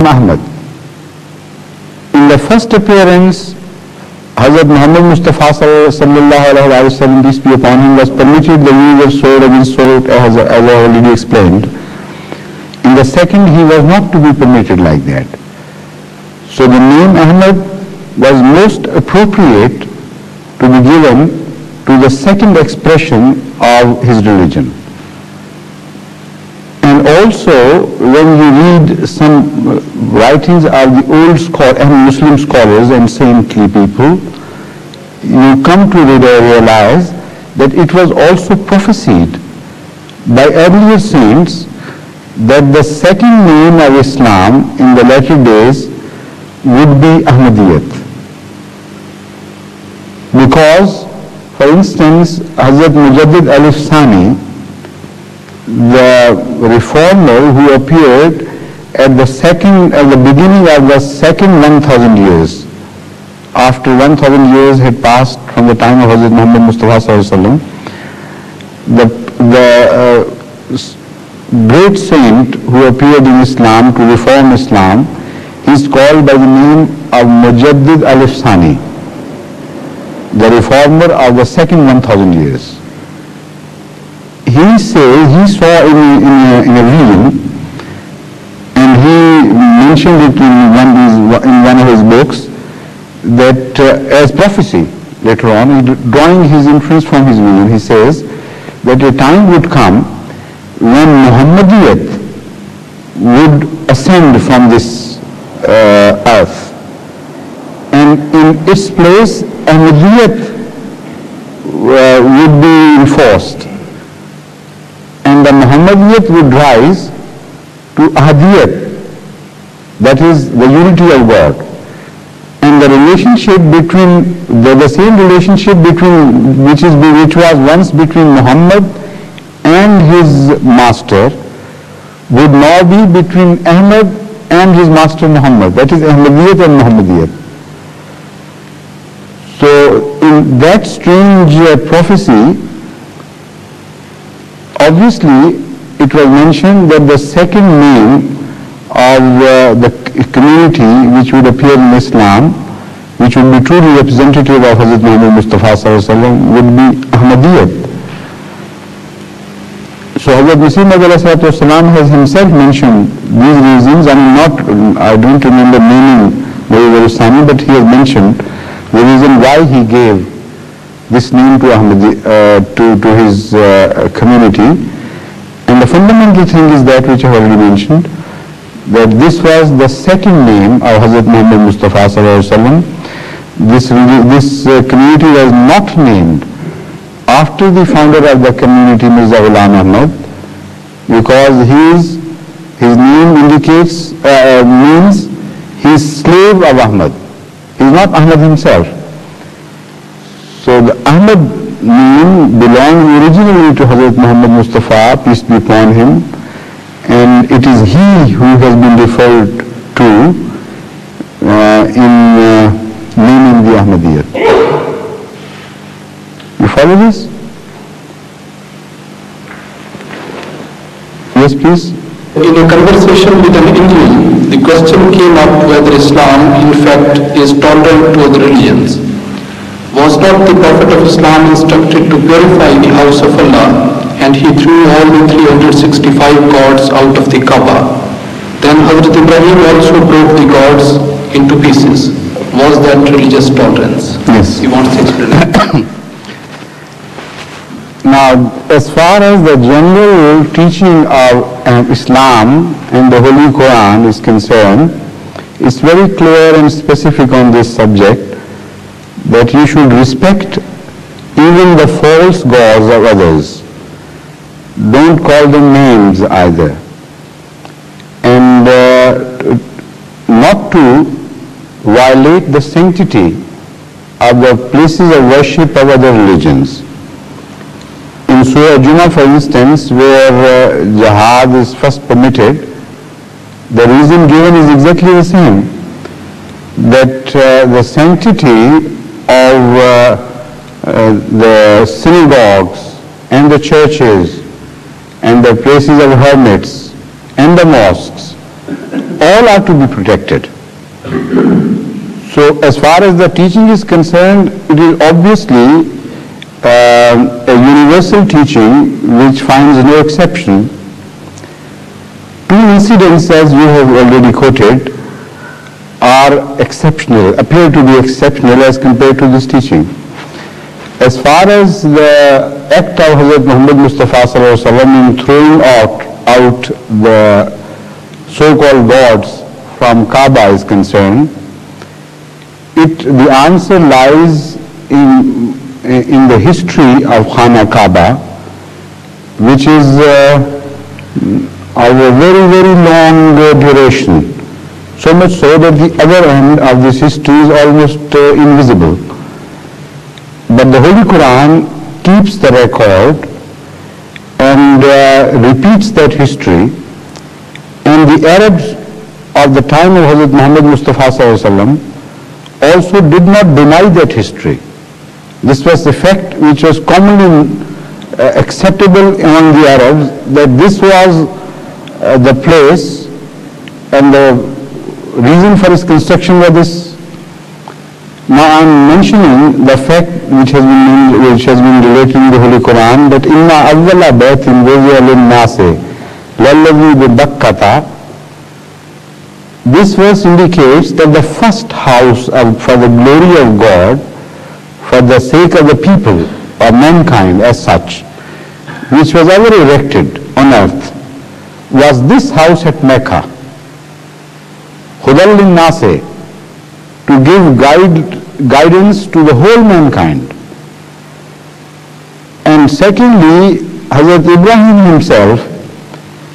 Ahmed. In the first appearance, Hadhrat Muhammad Mustafa sallallahu alaihi wasallam, peace be upon him, was permitted the use of sword against sword, as I already explained. In the second, he was not to be permitted like that. So the name Ahmed was most appropriate to be given to the second expression of his religion. And also, when you read some writings of the old Muslim scholars and saintly people, you come to realize that it was also prophesied by earlier saints that the second name of Islam in the latter days would be Ahmadiyyat. Because, for instance, Hazrat Mujaddid Alif Sani, the reformer who appeared at the beginning of the second 1,000 years, after 1,000 years had passed from the time of Hazrat Muhammad Mustafa sallallahu alaihi wasallam, the great saint who appeared in Islam to reform Islam is called by the name of Mujaddid Alif Sani, the reformer of the second 1,000 years. He says he saw in a vision, and he mentioned it in one of his books, that as prophecy later on, drawing his inference from his vision, he says that a time would come when Muhammadiyat would ascend from this earth, and in its place Ahmadiyyat would be enforced, and the Muhammadiyat would rise to Ahadiyat, that is the unity of God. And the relationship between, the same relationship between, which was once between Muhammad and his master, would now be between Ahmad and his master Muhammad, that is Ahmadiyyat and Muhammadiyat. So in that strange prophecy, obviously it was mentioned that the second name of the community which would appear in Islam, which would be truly representative of Hazrat Muhammad Mustafa sallallahu alaihi wasallam, would be Ahmadiyyat. So Hazrat Masih Maud has himself mentioned these reasons. I don't remember naming very Sami, but he has mentioned the reason why he gave this name to his community. And the fundamental thing is that which I have already mentioned, that this was the second name of Hazrat Muhammad Mustafa sallallahu alaihi wasallam. This community was not named after the founder of the community, Mirza Ghulam Ahmad, because his name indicates, means he is slave of Ahmad. He is not Ahmad himself. So the Ahmad name belongs originally to Hazrat Muhammad Mustafa, peace be upon him, and it is he who has been referred to in naming the Ahmadiyyat. You follow this? Yes, please. In a conversation with an Indian, the question came up whether Islam in fact is tolerant to other religions. Was not the Prophet of Islam instructed to purify the house of Allah, and he threw all the 365 gods out of the Kaaba? Then Hadhrat Ibrahim also broke the gods into pieces. Was that religious tolerance? Yes. He wants to explain that. Now, as far as the general teaching of Islam and the Holy Quran is concerned, it's very clear and specific on this subject that you should respect even the false gods of others. Don't call them names either. And not to violate the sanctity of the places of worship of other religions. In Surah Jummah, for instance, where jihad is first permitted, the reason given is exactly the same, that the sanctity of the synagogues and the churches and the places of hermits and the mosques all are to be protected. So as far as the teaching is concerned, it is obviously a universal teaching which finds no exception. Two incidents, as you have already quoted, are exceptional, appear to be exceptional as compared to this teaching. As far as the act of Hadhrat Muhammad Mustafa sallallahu alaihi wasallam in throwing out the so-called gods from Kaaba is concerned, the answer lies in the history of Khana Kaaba, which is of a very, very long duration. So much so that the other end of this history is almost invisible. But the Holy Quran keeps the record and repeats that history. And the Arabs of the time of Hadhrat Muhammad Mustafa sallallahu alaihi wasallam also did not deny that history. This was the fact which was commonly acceptable among the Arabs, that this was the place and the reason for its construction was this. Now I am mentioning the fact which has been related in the Holy Quran, that inna awwala baytin wudi'a lin-nasi lalladhi bi Bakkata. This verse indicates that the first house for the glory of God, for the sake of the people or mankind as such, which was ever erected on earth, was this house at Mecca, Hudal lin-nasi, to give guidance to the whole mankind. And secondly, Hazrat Ibrahim himself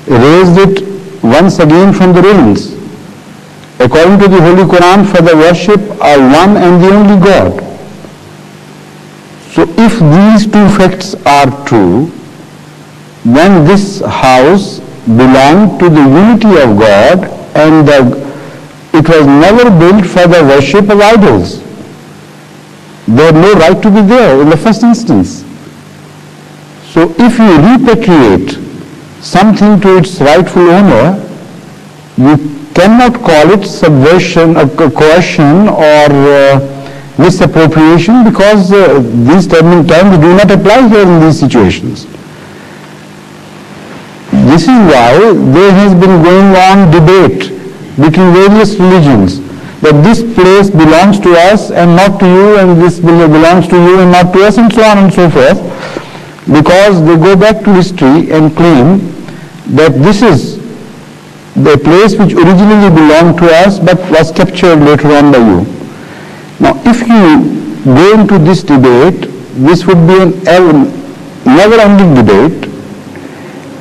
raised it once again from the ruins. According to the Holy Quran, for the worship of one and the only God. So if these two facts are true, then this house belonged to the unity of God, and it was never built for the worship of idols. They had no right to be there in the first instance. So if you repatriate something to its rightful owner, you cannot call it subversion, coercion, or misappropriation, because these terms do not apply here in these situations. This is why there has been going on debate between various religions, that this place belongs to us and not to you, and this belongs to you and not to us, and so on and so forth, because they go back to history and claim that this is the place which originally belonged to us but was captured later on by you. Now, if you go into this debate, this would be a never-ending debate,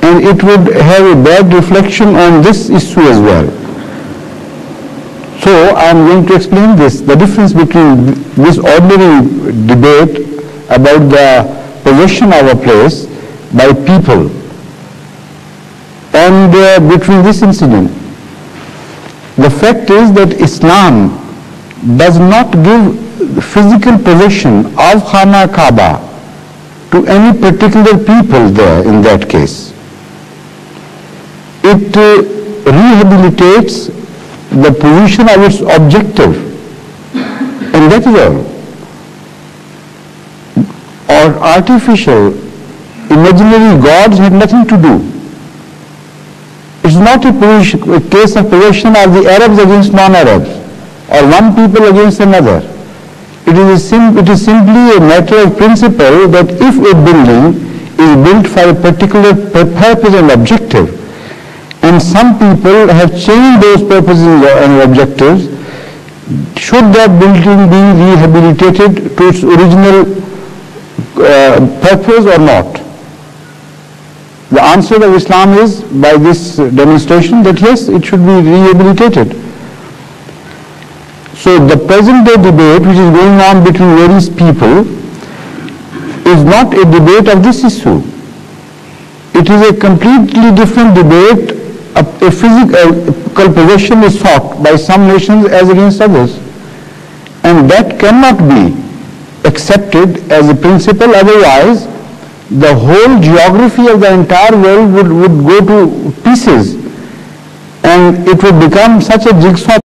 and it would have a bad reflection on this issue as well. So, I am going to explain this, the difference between this ordinary debate about the possession of a place by people and between this incident. The fact is that Islam does not give physical possession of Khana Kaaba to any particular people there in that case. It rehabilitates the position of its objective, and that is all. Or artificial, imaginary gods had nothing to do. It's not a case of possession of the Arabs against non-Arabs, or one people against another. It is simply a matter of principle that if a building is built for a particular purpose and objective, and some people have changed those purposes and objectives, should that building be rehabilitated to its original purpose or not? The answer of Islam is, by this demonstration, that yes, it should be rehabilitated. So the present day debate which is going on between various people is not a debate of this issue. It is a completely different debate. A physical possession is sought by some nations as against others, and that cannot be accepted as a principle. Otherwise, the whole geography of the entire world would go to pieces, and it would become such a jigsaw